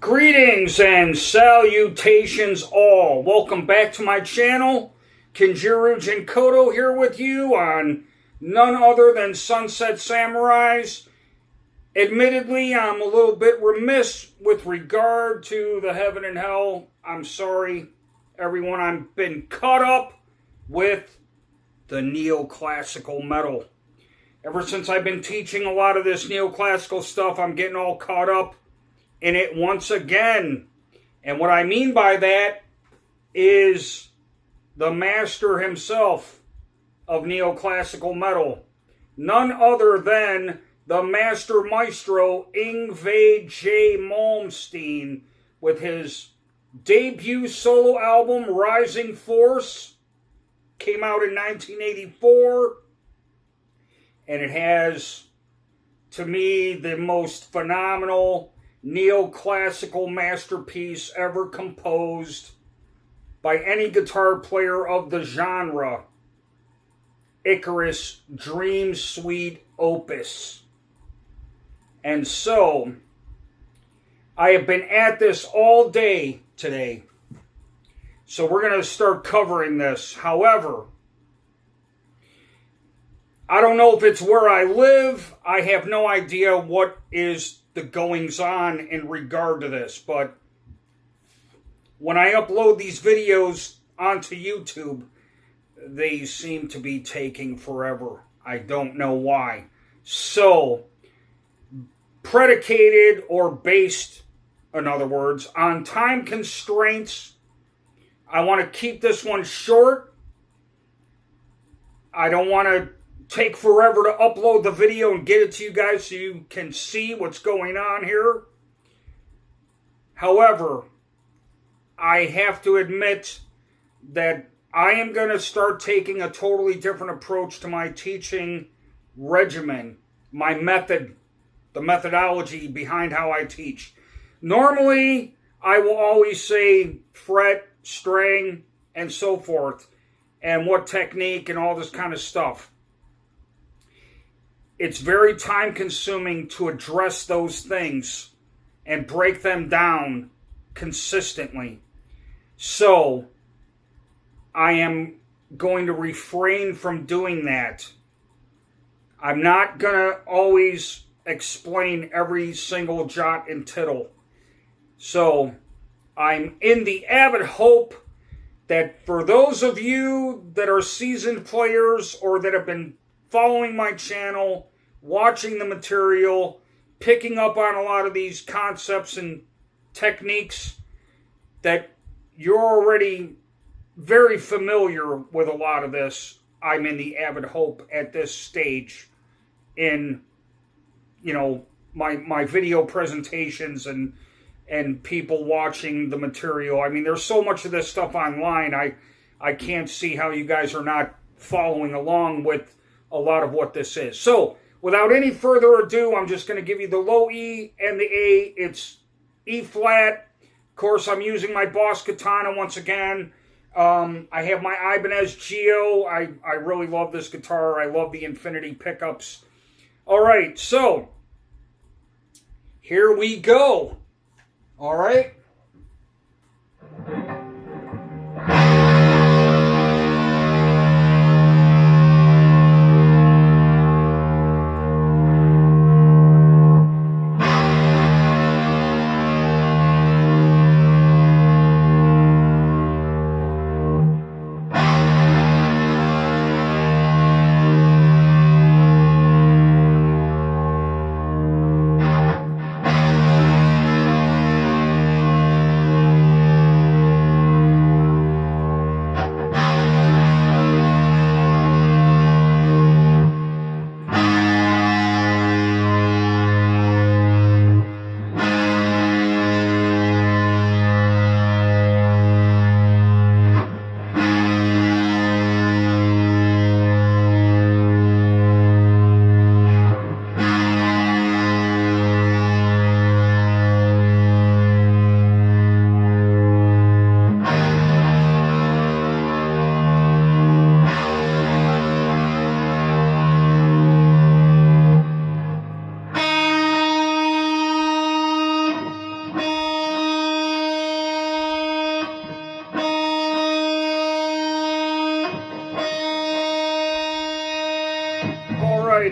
Greetings and salutations all. Welcome back to my channel. Kinjiro Jinkoto here with you on none other than Sunset Samurais. Admittedly, I'm a little bit remiss with regard to the Heaven and Hell. I'm sorry, everyone. I've been caught up with the neoclassical metal. Ever since I've been teaching a lot of this neoclassical stuff, I'm getting all caught up in it once again. And what I mean by that is the master himself of neoclassical metal. None other than the master maestro Yngwie J. Malmsteen with his debut solo album Rising Force. Came out in 1984. And it has, to me, the most phenomenal neoclassical masterpiece ever composed by any guitar player of the genre. Icarus Dream Suite Opus. And so, I have been at this all day today. So we're going to start covering this. However, I don't know if it's where I live. I have no idea what is the goings on in regard to this, but when I upload these videos onto YouTube, they seem to be taking forever. I don't know why. So, predicated or based, in other words, on time constraints, I want to keep this one short. I don't want to take forever to upload the video and get it to you guys so you can see what's going on here. However, I have to admit that I am going to start taking a totally different approach to my teaching regimen, my method, the methodology behind how I teach. Normally, I will always say fret, string, and so forth, and what technique and all this kind of stuff. It's very time-consuming to address those things and break them down consistently. So, I am going to refrain from doing that. I'm not going to always explain every single jot and tittle. So, I'm in the avid hope that for those of you that are seasoned players or that have been following my channel, watching the material, picking up on a lot of these concepts and techniques, that you're already very familiar with a lot of this. I'm in the avid hope at this stage in, my video presentations and people watching the material. I mean, there's so much of this stuff online, I can't see how you guys are not following along with a lot of what this is. So, without any further ado, I'm just going to give you the low E and the A. It's E flat. Of course, I'm using my Boss Katana once again. I have my Ibanez Geo. I really love this guitar. I love the Infinity pickups. All right, so here we go. All right.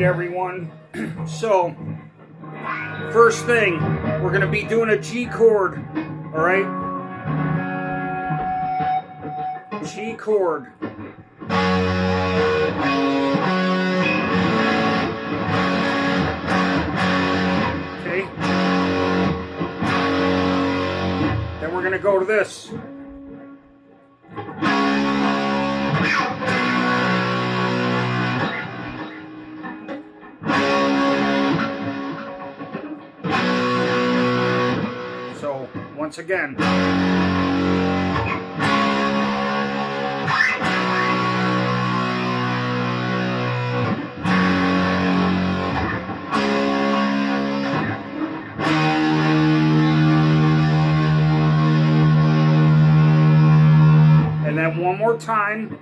right, everyone. So, first thing, we're going to be doing a G chord, all right? G chord. Okay. Then we're going to go to this. So, once again. And then one more time.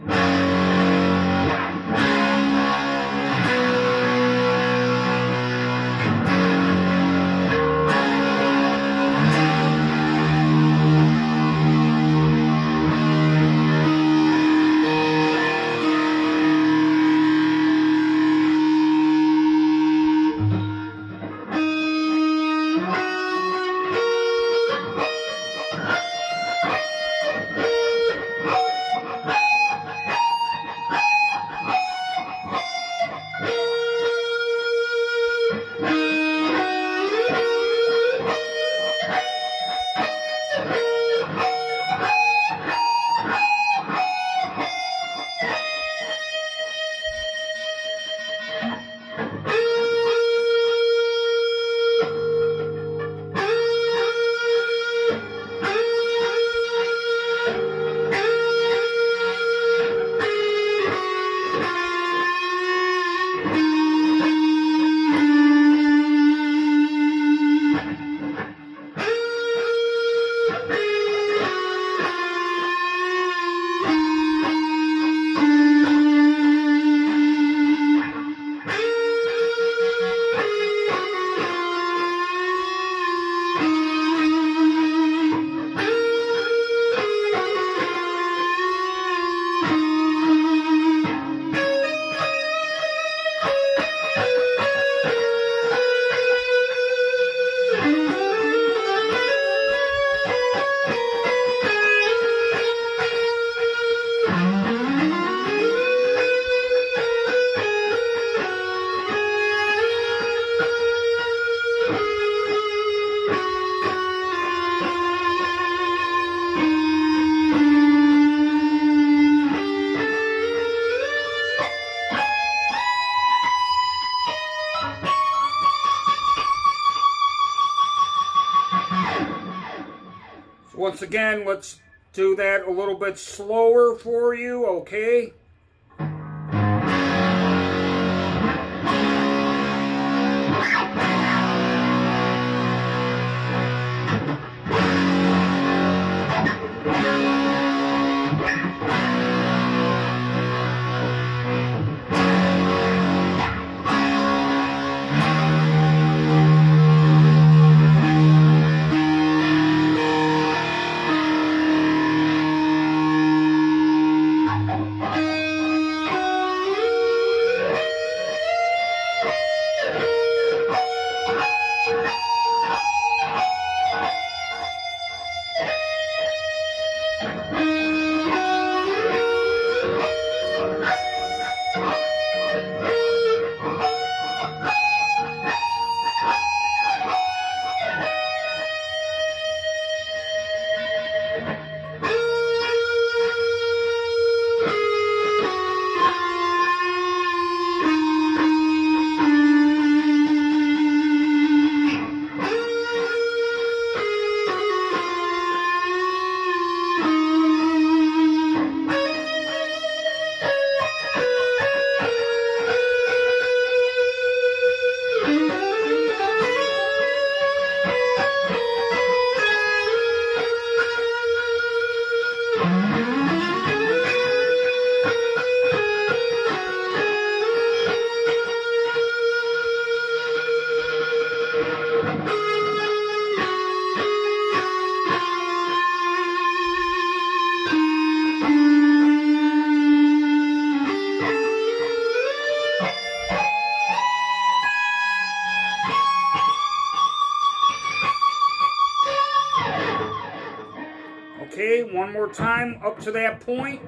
Once again, let's do that a little bit slower for you, okay? Okay, one more time up to that point.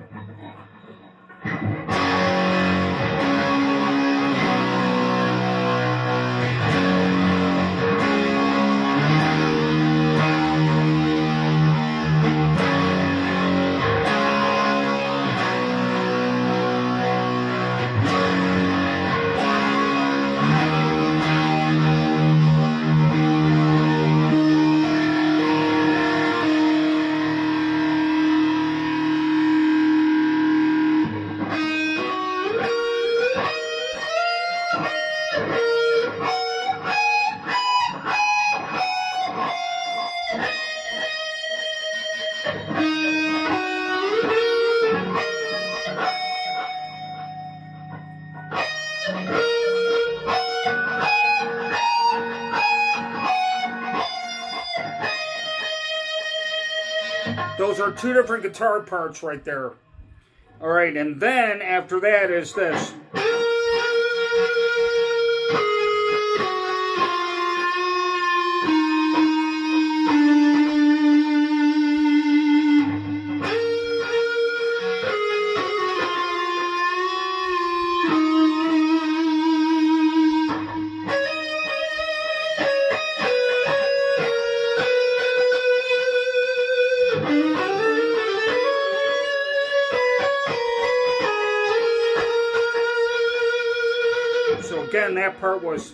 Those are two different guitar parts right there. All right, and then after that is this. So again, that part was...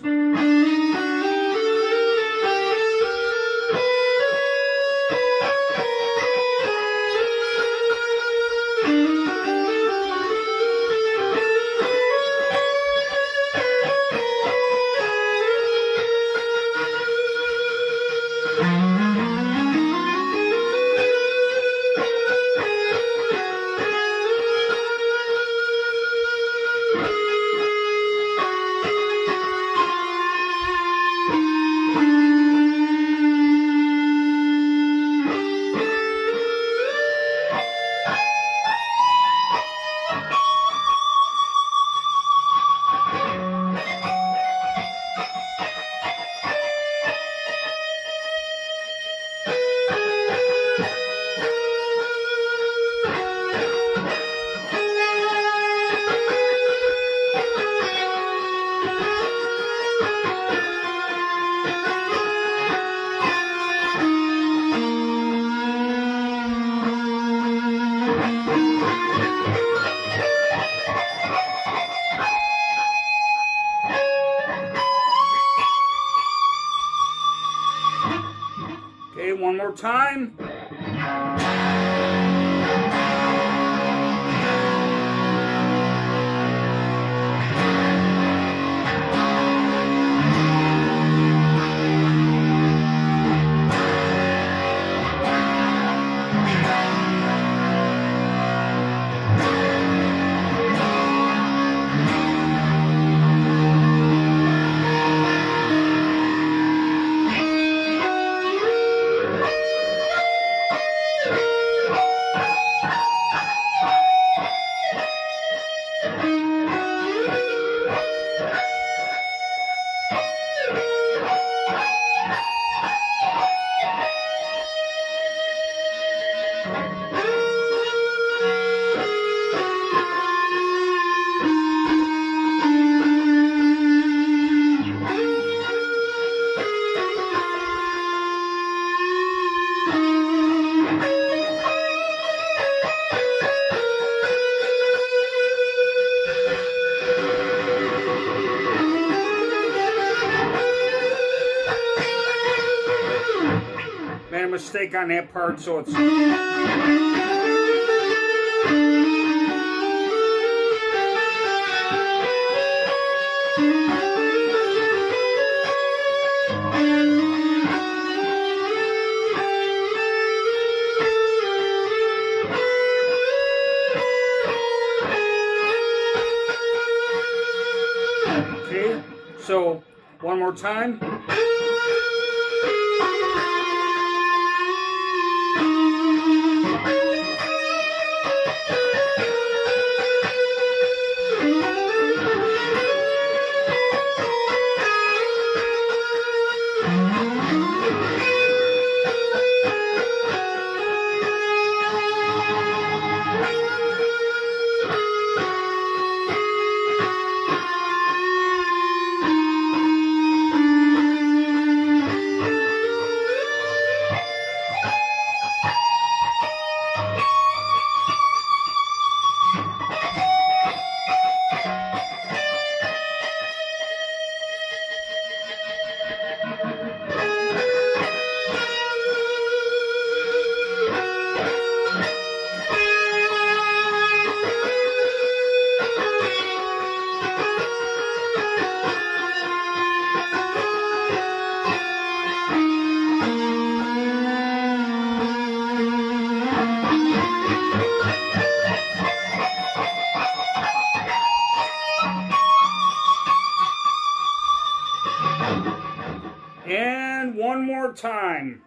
Okay, one more time. Made a mistake on that part, so it's... Okay, so one more time. more time.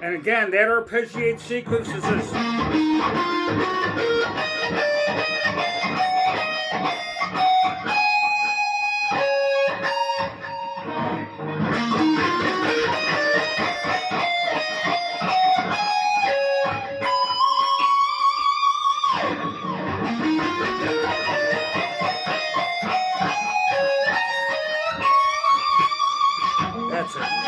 And again, that arpeggiate sequence is this. That's it.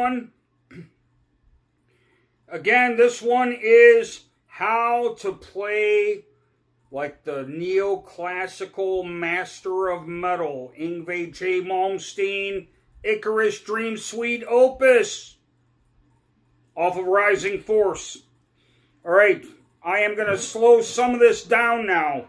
one. Again, this one is how to play like the neoclassical master of metal, Yngwie J. Malmsteen, Icarus Dream Suite Opus, off of Rising Force. Alright, I am going to slow some of this down now.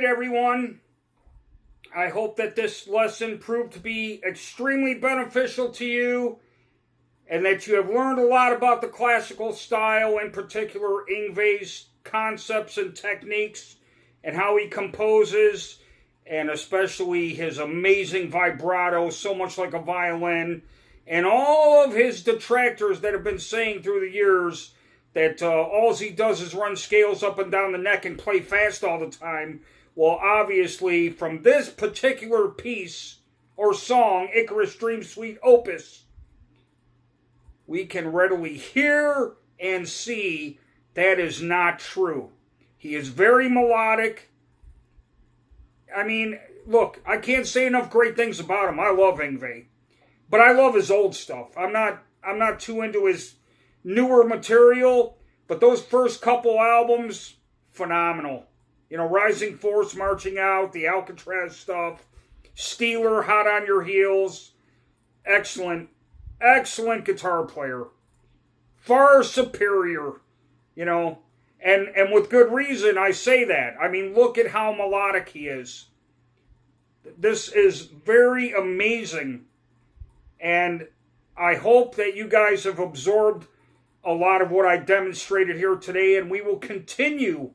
Everyone, I hope that this lesson proved to be extremely beneficial to you and that you have learned a lot about the classical style, in particular Yngwie's concepts and techniques and how he composes, and especially his amazing vibrato, so much like a violin, and all of his detractors that have been saying through the years that all he does is run scales up and down the neck and play fast all the time. Well, obviously, from this particular piece or song, Icarus Dream Suite Opus, we can readily hear and see that is not true. He is very melodic. I mean, look, I can't say enough great things about him. I love Yngwie, but I love his old stuff. I'm not too into his newer material, but those first couple albums, phenomenal. You know, Rising Force, Marching Out, the Alcatraz stuff, Steeler, Hot on Your Heels, excellent, excellent guitar player. Far superior, you know, and with good reason I say that. I mean, look at how melodic he is. This is very amazing, and I hope that you guys have absorbed a lot of what I demonstrated here today, and we will continue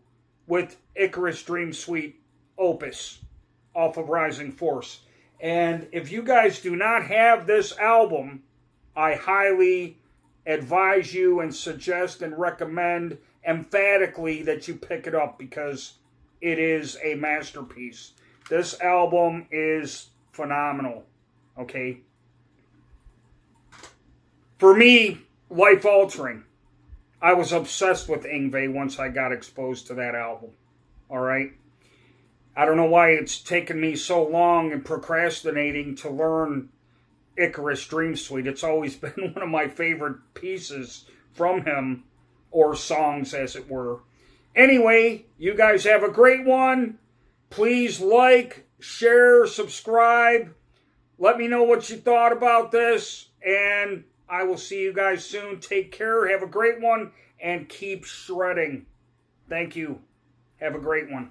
with Icarus Dream Suite Opus off of Rising Force. And if you guys do not have this album, I highly advise you and suggest and recommend emphatically that you pick it up, because it is a masterpiece. This album is phenomenal, okay? For me, life-altering. I was obsessed with Yngwie once I got exposed to that album, all right? I don't know why it's taken me so long and procrastinating to learn Icarus Dream Suite. It's always been one of my favorite pieces from him, or songs as it were. Anyway, you guys have a great one. Please like, share, subscribe. Let me know what you thought about this, and I will see you guys soon. Take care, have a great one, and keep shredding. Thank you. Have a great one.